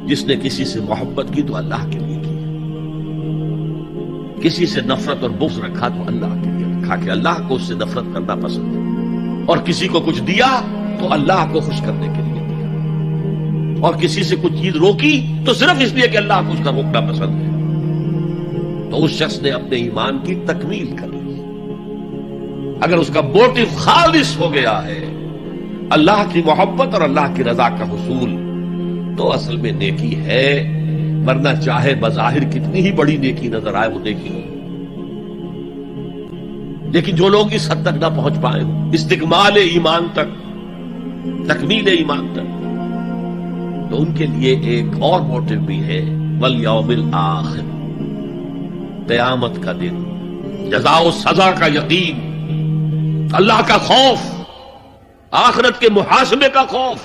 جس نے کسی سے محبت کی تو اللہ کے لیے کی، کسی سے نفرت اور بغض رکھا تو اللہ کے لیے رکھا کہ اللہ کو اس سے نفرت کرنا پسند ہے، اور کسی کو کچھ دیا تو اللہ کو خوش کرنے کے لیے دیا، اور کسی سے کچھ چیز روکی تو صرف اس لیے کہ اللہ کو اس کا روکنا پسند ہے، تو اس شخص نے اپنے ایمان کی تکمیل کر لی۔ اگر اس کا موٹو خالص ہو گیا ہے اللہ کی محبت اور اللہ کی رضا کا حصول، تو اصل میں نیکی ہے، ورنہ چاہے بظاہر کتنی ہی بڑی نیکی نظر آئے وہ نیکی نہیں۔ لیکن جو لوگ اس حد تک نہ پہنچ پائے استکمال ایمان تک، تکمیل ایمان تک، تو ان کے لیے ایک اور موٹو بھی ہے، والیوم الآخر، قیامت کا دن، جزا و سزا کا یقین، اللہ کا خوف، آخرت کے محاسبے کا خوف۔